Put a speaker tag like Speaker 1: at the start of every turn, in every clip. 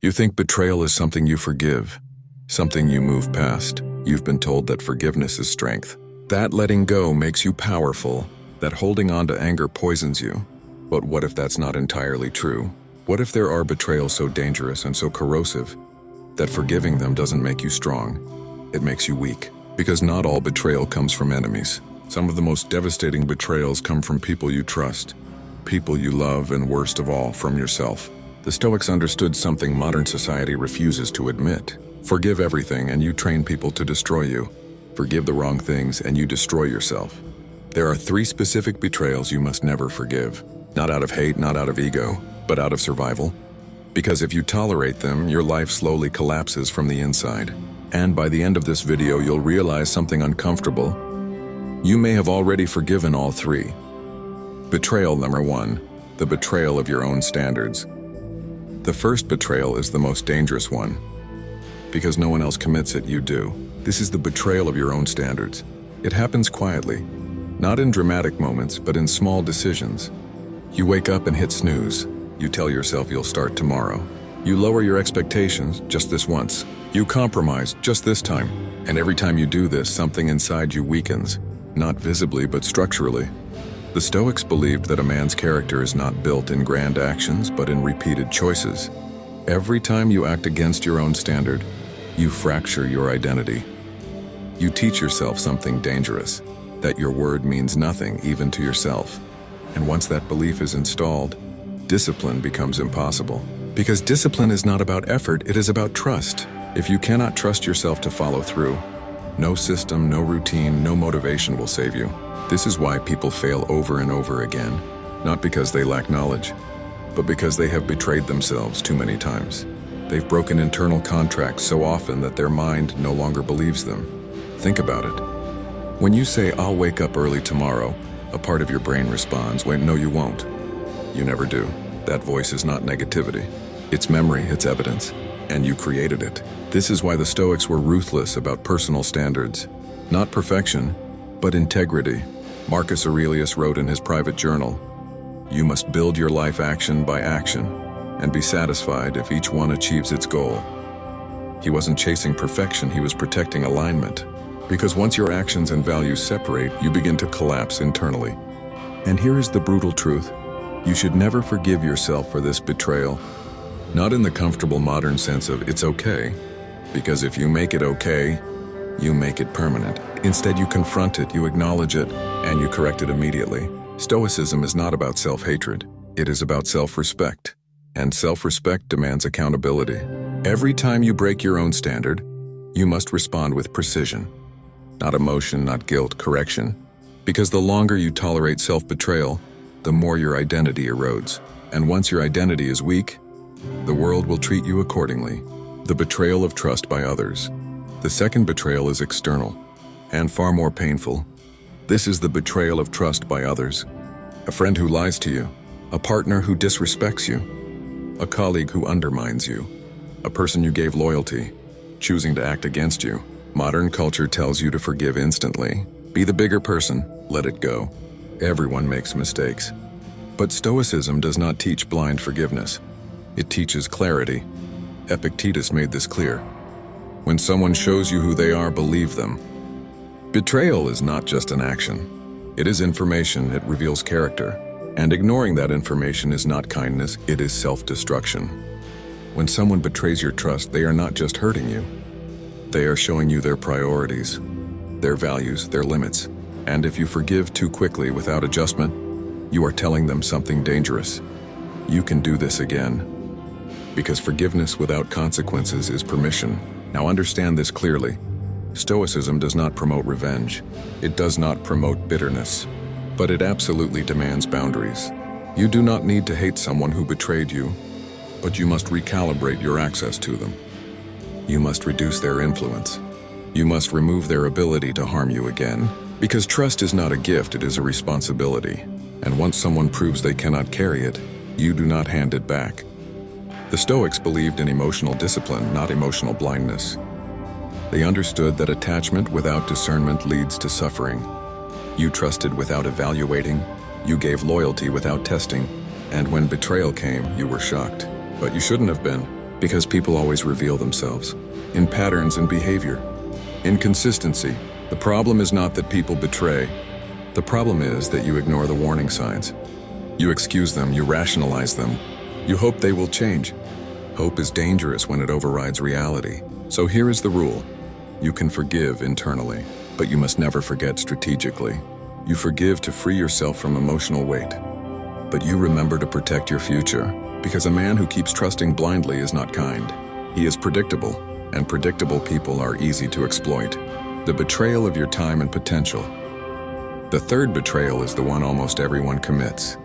Speaker 1: You think betrayal is something you forgive, something you move past. You've been told that forgiveness is strength, that letting go makes you powerful, that holding on to anger poisons you. But what if that's not entirely true? What if there are betrayals so dangerous and so corrosive that forgiving them doesn't make you strong? It makes you weak. Because not all betrayal comes from enemies. Some of the most devastating betrayals come from people you trust, people you love, and worst of all, from yourself. The Stoics understood something modern society refuses to admit. Forgive everything and you train people to destroy you. Forgive the wrong things and you destroy yourself. There are 3 specific betrayals you must never forgive. Not out of hate, not out of ego, but out of survival. Because if you tolerate them, your life slowly collapses from the inside. And by the end of this video, you'll realize something uncomfortable. You may have already forgiven all 3. Betrayal number 1, the betrayal of your own standards. The first betrayal is the most dangerous one. Because no one else commits it, you do. This is the betrayal of your own standards. It happens quietly, not in dramatic moments, but in small decisions. You wake up and hit snooze. You tell yourself you'll start tomorrow. You lower your expectations just this once. You compromise just this time. And every time you do this, something inside you weakens, not visibly but structurally. The Stoics believed that a man's character is not built in grand actions, but in repeated choices. Every time you act against your own standard, you fracture your identity. You teach yourself something dangerous, that your word means nothing even to yourself. And once that belief is installed, discipline becomes impossible. Because discipline is not about effort, it is about trust. If you cannot trust yourself to follow through, no system, no routine, no motivation will save you. This is why people fail over and over again, not because they lack knowledge, but because they have betrayed themselves too many times. They've broken internal contracts so often that their mind no longer believes them. Think about it. When you say, "I'll wake up early tomorrow," a part of your brain responds, "Wait, no, you won't." You never do. That voice is not negativity. It's memory, it's evidence, and you created it. This is why the Stoics were ruthless about personal standards. Not perfection, but integrity. Marcus Aurelius wrote in his private journal, "You must build your life action by action, and be satisfied if each one achieves its goal." He wasn't chasing perfection, he was protecting alignment. Because once your actions and values separate, you begin to collapse internally. And here is the brutal truth. You should never forgive yourself for this betrayal. Not in the comfortable modern sense of "it's okay," because if you make it okay, you make it permanent. Instead, you confront it, you acknowledge it, and you correct it immediately. Stoicism is not about self-hatred. It is about self-respect. And self-respect demands accountability. Every time you break your own standard, you must respond with precision. Not emotion, not guilt, correction. Because the longer you tolerate self-betrayal, the more your identity erodes. And once your identity is weak, the world will treat you accordingly. The betrayal of trust by others. The second betrayal is external, and far more painful. This is the betrayal of trust by others. A friend who lies to you, a partner who disrespects you, a colleague who undermines you, a person you gave loyalty, choosing to act against you. Modern culture tells you to forgive instantly. Be the bigger person, let it go. Everyone makes mistakes. But Stoicism does not teach blind forgiveness. It teaches clarity. Epictetus made this clear. When someone shows you who they are, believe them. Betrayal is not just an action. It is information, it reveals character. And ignoring that information is not kindness, it is self-destruction. When someone betrays your trust, they are not just hurting you. They are showing you their priorities, their values, their limits. And if you forgive too quickly without adjustment, you are telling them something dangerous. You can do this again. Because forgiveness without consequences is permission. Now understand this clearly. Stoicism does not promote revenge. It does not promote bitterness. But it absolutely demands boundaries. You do not need to hate someone who betrayed you, but you must recalibrate your access to them. You must reduce their influence. You must remove their ability to harm you again. Because trust is not a gift, it is a responsibility. And once someone proves they cannot carry it, you do not hand it back. The Stoics believed in emotional discipline, not emotional blindness. They understood that attachment without discernment leads to suffering. You trusted without evaluating, you gave loyalty without testing, and when betrayal came, you were shocked. But you shouldn't have been. Because people always reveal themselves in patterns and behavior. Inconsistency. The problem is not that people betray. The problem is that you ignore the warning signs. You excuse them, you rationalize them. You hope they will change. Hope is dangerous when it overrides reality. So here is the rule. You can forgive internally, but you must never forget strategically. You forgive to free yourself from emotional weight. But you remember to protect your future, because a man who keeps trusting blindly is not kind. He is predictable, and predictable people are easy to exploit. The betrayal of your time and potential. The third betrayal is the one almost everyone commits.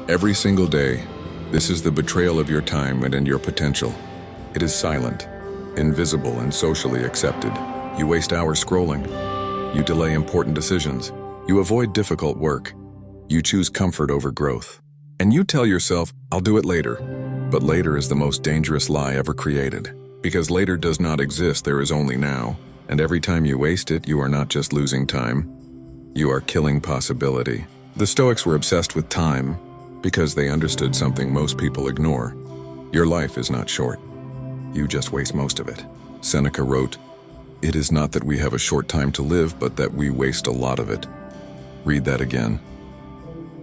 Speaker 1: Every single day, this is the betrayal of your time and your potential. It is silent, invisible, and socially accepted. You waste hours scrolling. You delay important decisions. You avoid difficult work. You choose comfort over growth. And you tell yourself, I'll do it later. But later is the most dangerous lie ever created. Because later does not exist, there is only now. And every time you waste it, you are not just losing time. You are killing possibility. The Stoics were obsessed with time because they understood something most people ignore. Your life is not short. You just waste most of it. Seneca wrote, "It is not that we have a short time to live, but that we waste a lot of it." Read that again.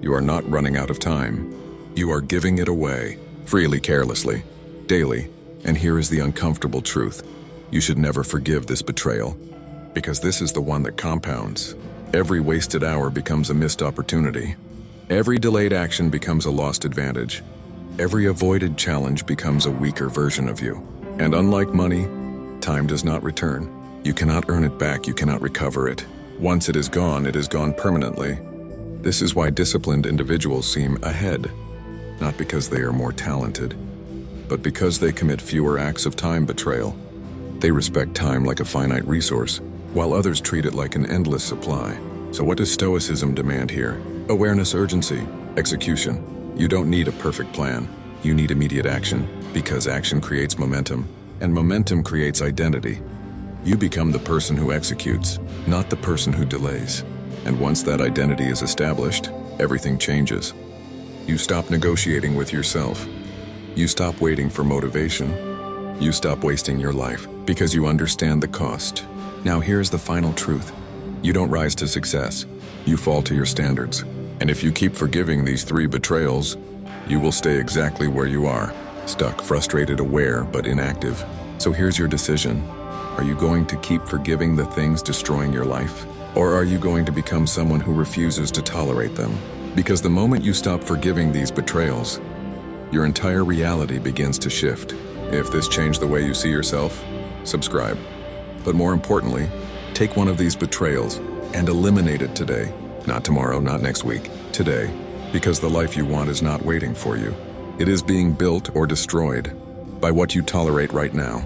Speaker 1: You are not running out of time. You are giving it away, freely, carelessly, daily. And here is the uncomfortable truth. You should never forgive this betrayal, because this is the one that compounds. Every wasted hour becomes a missed opportunity. Every delayed action becomes a lost advantage. Every avoided challenge becomes a weaker version of you. And unlike money, time does not return. You cannot earn it back, you cannot recover it. Once it is gone permanently. This is why disciplined individuals seem ahead, not because they are more talented, but because they commit fewer acts of time betrayal. They respect time like a finite resource, while others treat it like an endless supply. So what does Stoicism demand here? Awareness, urgency, execution. You don't need a perfect plan. You need immediate action, because action creates momentum, and momentum creates identity. You become the person who executes, not the person who delays. And once that identity is established, everything changes. You stop negotiating with yourself. You stop waiting for motivation. You stop wasting your life because you understand the cost. Now here's the final truth. You don't rise to success. You fall to your standards. And if you keep forgiving these 3 betrayals, you will stay exactly where you are, stuck, frustrated, aware, but inactive. So here's your decision. Are you going to keep forgiving the things destroying your life? Or are you going to become someone who refuses to tolerate them? Because the moment you stop forgiving these betrayals, your entire reality begins to shift. If this changed the way you see yourself, subscribe. But more importantly, take one of these betrayals and eliminate it today. Not tomorrow, not next week, today. Because the life you want is not waiting for you. It is being built or destroyed by what you tolerate right now.